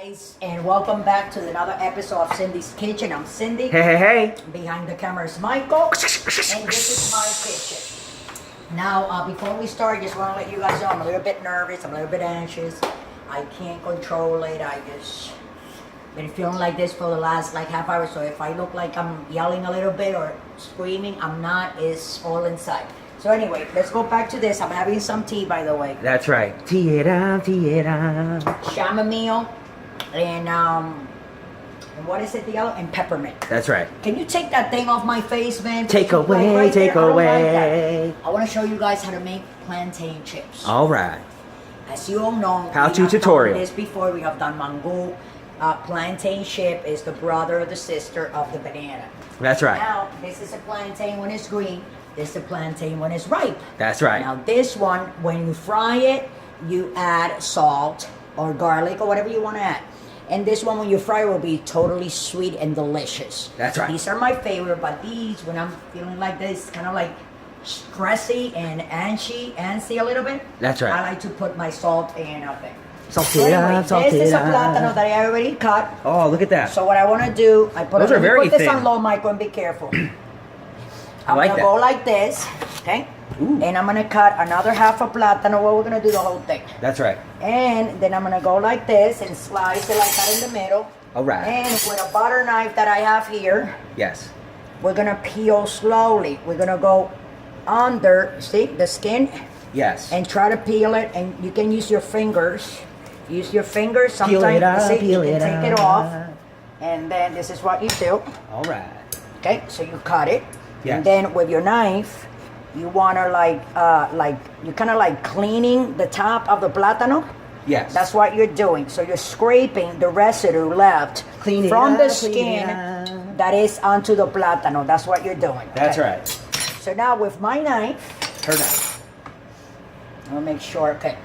guys, and welcome back to another episode of Cindy's Kitchen. I'm Cindy. Hey. Behind the camera is Michael, and this is my kitchen. Now, before we start, just want to let you guys know I'm a little bit nervous, I'm a little bit anxious. I can't control it. I just been feeling like this for the last half hour. So if I look like I'm yelling a little bit or screaming, I'm not. It's all inside. So anyway, let's go back to this. I'm having some tea, by the way. That's right. Tira. Chamomile and what is it, the other? And peppermint. That's right. Can you take that thing off my face, man? Take away. I want to show you guys how to make plantain chips. All right. As you all know, How-to tutorial. Done this before. We have done mango. Plantain chip is the brother or the sister of the banana. That's right. Now, this is a plantain when it's green. This is a plantain when it's ripe. That's right. Now, this one, when you fry it, you add salt or garlic or whatever you want to add. And this one, when you fry it, will be totally sweet and delicious. That's right. These are my favorite, but these, when I'm feeling like this, kind of like stressy and antsy a little bit. That's right. I like to put my salt in a thing. Saltera. This is a plátano that I already cut. Oh, look at that. So what I want to do, I put, Those are very this thin. on low, Michael, and be careful. I'm like gonna that. go like this, okay? Ooh. And I'm gonna cut another half a plátano. Well, we're gonna do the whole thing. That's right. And then I'm gonna go like this and slice it like that in the middle. All right. And with a butter knife that I have here, Yes. we're gonna peel slowly. We're gonna go under, see, the skin, Yes. and try to peel it. And you can use your fingers. Use your fingers. Sometimes Peel it up, see, peel you can it take it up. off. And then this is what you do. All right. Okay, so you cut it. Yes. And then with your knife, you wanna you're kind of like cleaning the top of the plátano. Yes. That's what you're doing. So you're scraping the residue left Clean it from the up, clean it skin up. that is onto the plátano. That's what you're doing. That's okay? right. So now with my knife, Her knife. I'll make sure. Okay,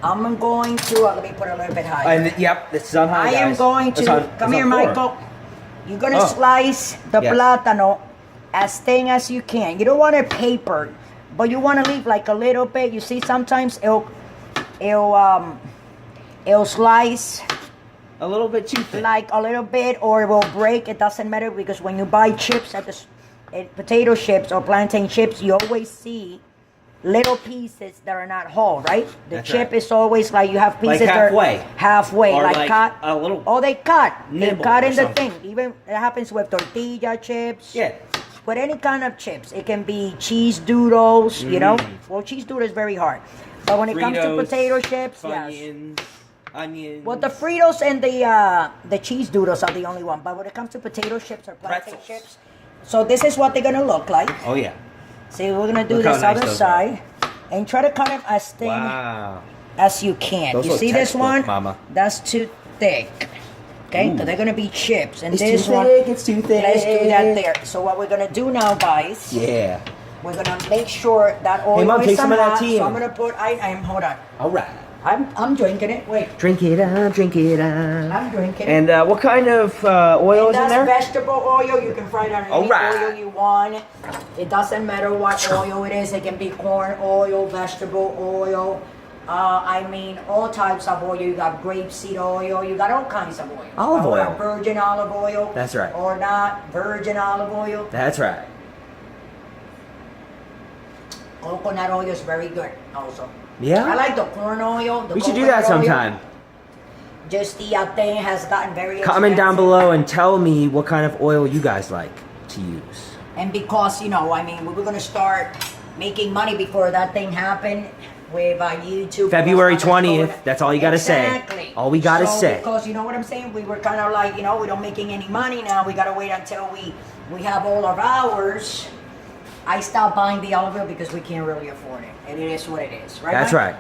I'm going to let me put it a little bit higher. And yep, this is on high, I guys. am going It's to on- come it's here, on four. Michael. You're gonna Oh. slice the Yes. plátano as thin as you can. You don't want it papered, but you want to leave like a little bit. You see, sometimes it'll slice A little bit too thin. like a little bit, or it will break. It doesn't matter, because when you buy chips at potato chips or plantain chips, you always see little pieces that are not whole, right? The That's chip right. is always like you have pieces Like halfway. that are halfway, Or like like cut. a little Oh, they cut. They nibble cut or in the something. thing. Even it happens with tortilla chips. Yeah. With any kind of chips, it can be cheese doodles. You know, Mm. well, cheese doodle is very hard, but when it comes to Fritos, potato chips, yes. Funyuns, onions. Well, the Fritos and the cheese doodles are the only one. But when it comes to potato chips or plantain Pretzels. chips, so this is what they're gonna look like. Oh yeah. See, we're gonna do Look how this nice other those side, and try to cut them as thin Wow. as you can. Those You look see this textbook, one? Mama. That's too thick. Okay, Ooh. so they're gonna be chips, and It's this too one. thick. It's too thick. Let's do that there. So what we're gonna do now, guys? Yeah. We're gonna make sure that oil Mom, is take some of that hot. tea So in. I'm gonna put. I am. Hold on. All right. I'm drinking it. Wait. Drink it up. Drink it up. I'm drinking it. And what kind of oil is in That's there? vegetable oil. You can fry it on any Alright. oil you want. It doesn't matter what oil it is. It can be corn oil, vegetable oil. I mean, all types of oil. You got grapeseed oil. You got all kinds of oil. Olive oil. Virgin olive oil. That's right. Or not virgin olive oil. That's right. Coconut oil is very good also. Yeah? I like the corn oil. The We should do coconut that oil. sometime. Just the thing has gotten very Comment down expensive. below and tell me what kind of oil you guys like to use. And because, you know, I mean, we were going to start making money before that thing happened with YouTube. February That's not gonna 20th, go in. that's all you gotta say. Exactly. All we gotta So, say. Because, you know what I'm saying? We were kind of like, you know, we don't making any money now. We got to wait until we have all of ours. I stopped buying the olive oil because we can't really afford it. And it is what it is, right? That's Mike? right.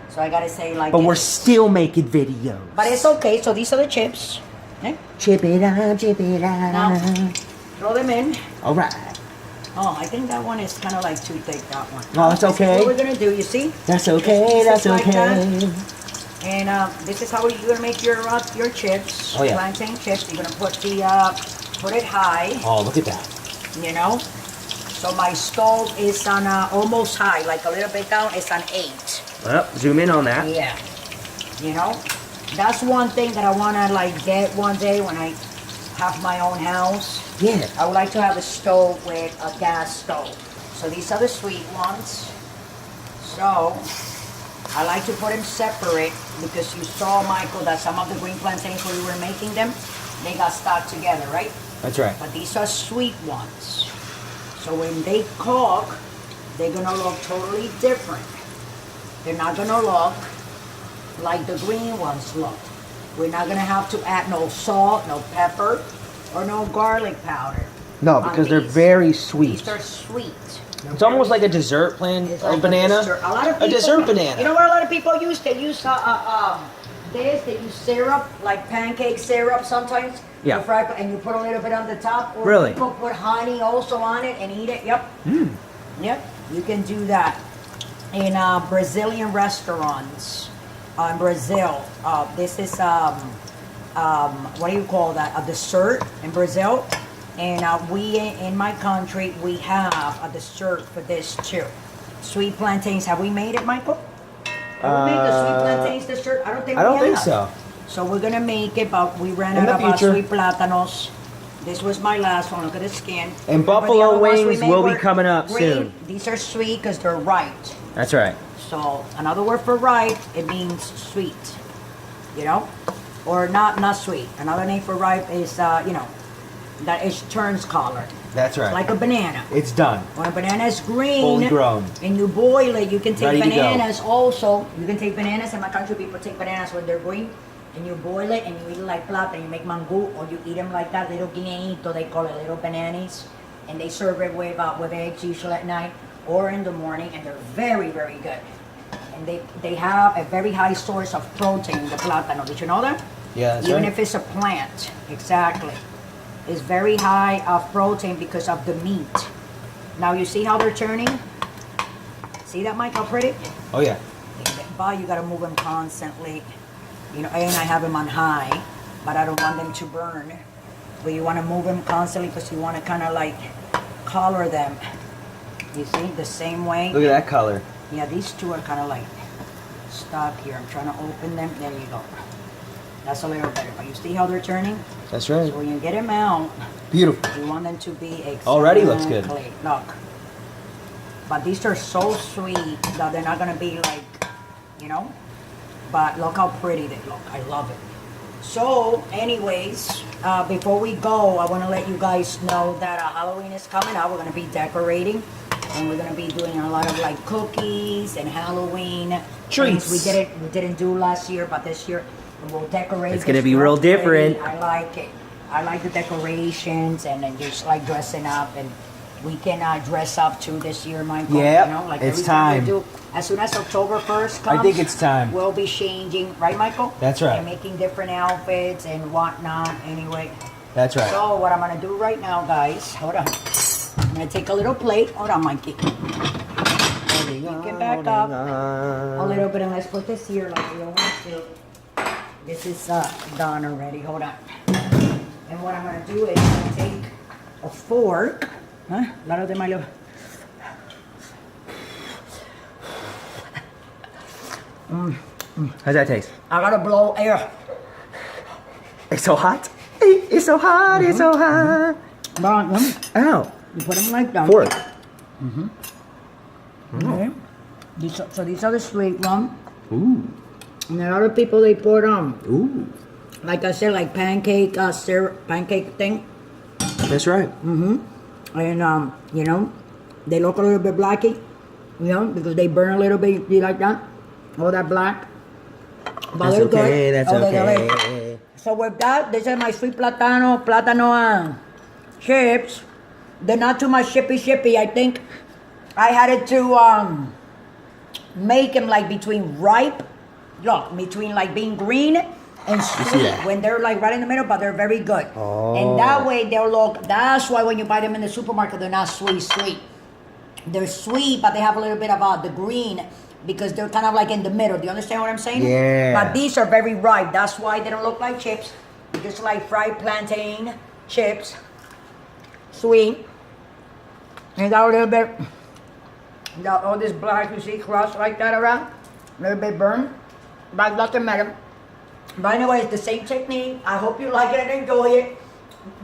So I got to say like But this. we're still making videos. But it's okay. So these are the chips. Okay? Chip it up, chip it Now, up. throw them in. All right. Oh, I think that one is kind of like too thick, that one. No, it's This is okay. what we're going to do, you see? That's Just okay, pieces that's like okay. that. And this is how you're going to make your chips. Oh, yeah. Plantain chips. You're going to put put it high, Oh, look at that. you know? So my stove is on almost high, like a little bit down. It's on 8. Well, zoom in on that. Yeah. You know? That's one thing that I want to like get one day when I have my own house. Yeah. I would like to have a stove with a gas stove. So these are the sweet ones. So I like to put them separate because you saw, Michael, that some of the green plantains when we were making them, they got stuck together, right? That's right. But these are sweet ones. So when they cook, they're gonna look totally different. They're not gonna look like the green ones look. We're not gonna have to add no salt, no pepper, or no garlic powder. No, because they're very sweet. These are sweet. It's almost like a dessert It's like banana. A lot of people, a dessert banana. You know what a lot of people use? They use they use syrup, like pancake syrup sometimes. Yeah. You fry, and you put a little bit on the top. Or Really? people put honey also on it and eat it. Yep. Mm. Yep. You can do that. In Brazilian restaurants in Brazil, this is what do you call that? A dessert in Brazil. And we, in my country, we have a dessert for this too. Sweet plantains. Have we made it, Michael? Have we made the sweet plantains dessert? I don't think we have. I don't think so. So we're gonna make it, but we ran In out the of future. sweet plátanos. This was my last one. Look at the skin. And Remember the buffalo other ones we wings made will be were coming up green? soon. These are sweet because they're ripe. That's right. So another word for ripe, it means sweet. You know, or not sweet. Another name for ripe is that it turns color. That's right. Like a banana. It's done. When a banana is green Fully grown. and you boil it, you can take Ready to go. bananas also. You can take bananas. In my country, people take bananas when they're green, and you boil it and you eat it like plata. You make mango, or you eat them like that, little guineito, they call it, little bananas, and they serve it with eggs usually at night or in the morning, and they're very, very good. And they have a very high source of protein, the plátano. Did you know that? Yeah, that's Even right. if it's a plant, exactly. It's very high of protein because of the meat. Now you see how they're turning? See that, Mike, how pretty? Oh yeah. But you gotta move them constantly. And I have them on high, but I don't want them to burn. But you wanna move them constantly because you wanna kinda like color them. You see, the same way. Look at that color. Yeah, these two are kinda like stuck here. I'm trying to open them. There you go. That's a little better. But you see how they're turning? That's right. So when you get them out, Beautiful. you want them to be exactly. Already looks good. Look. But these are so sweet that they're not gonna be like, But look how pretty they look. I love it. So, anyways, before we go, I want to let you guys know that Halloween is coming up. We're gonna be decorating, and we're gonna be doing a lot of like cookies and Halloween Treats. things. We didn't do last year, but this year we'll decorate. It's gonna this be real pretty. different. I like it. I like the decorations and then just like dressing up, and we can dress up too this year, Michael. Yep, Like it's every time time. we do. As soon as October 1st comes, I think it's time. We'll be changing, right, Michael? That's right. And making different outfits and whatnot. Anyway. That's right. So what I'm gonna do right now, guys? Hold on. I'm gonna take a little plate. Hold on, Mikey. Get back up a little bit, and let's put this here like we always do. This is done already. Hold on. And what I'm gonna do is I'm gonna take a fork. Huh? Laro de malo. How's that taste? I gotta blow air. It's so hot. It's so hot. It's so hot. Ow. You put them like that. Fork. Okay. So these are the sweet ones. Ooh. And a lot of people, they put Ooh. like I said, like pancake syrup, pancake thing. That's right. And they look a little bit blacky, because they burn a little bit. You like that? All that black. But That's they're good. okay. That's they're okay. good. So with that, this is my sweet platano chips. They're not too much shippy. I think I had it to make them like between ripe, between like being green and sweet. that? When they're like right in the middle, but they're very good. Oh. And that way they'll look. That's why when you buy them in the supermarket, they're not sweet. They're sweet, but they have a little bit of the green. Because they're kind of like in the middle. Do you understand what I'm saying? Yeah. But these are very ripe. That's why they don't look like chips. Just like fried plantain chips. Sweet. And got a little bit, got all this black, you see, crust like that around. A little bit burned. But doesn't matter. But anyway, it's the same technique. I hope you like it and enjoy it.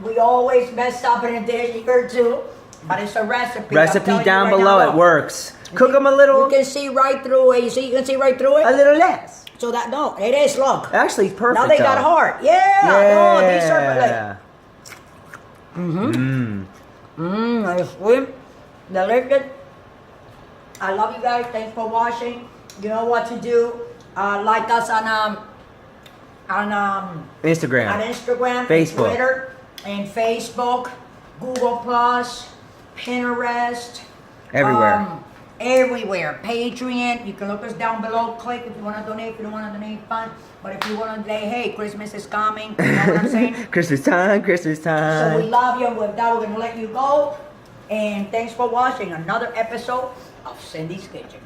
We always mess up in a dish or two, but it's a recipe. Recipe down below. It works. Cook them a little. You can see right through it. You can see right through it. A little less. So that no, it is. Look. Actually, it's perfect. Now they got though. hard. Yeah. No, these are like. Nice sweet, delicious. I love you guys. Thanks for watching. You know what to do. Like us on Instagram, Facebook. Twitter, and Facebook, Google Plus, Pinterest, Everywhere. Everywhere. Patreon. You can look us down below. Click if you want to donate. If you don't want to donate, fine. But if you want to say, hey, Christmas is coming, you know what I'm saying? Christmas time, Christmas time. So we love you. And with that, we're going to let you go. And thanks for watching another episode of Cindy's Kitchen.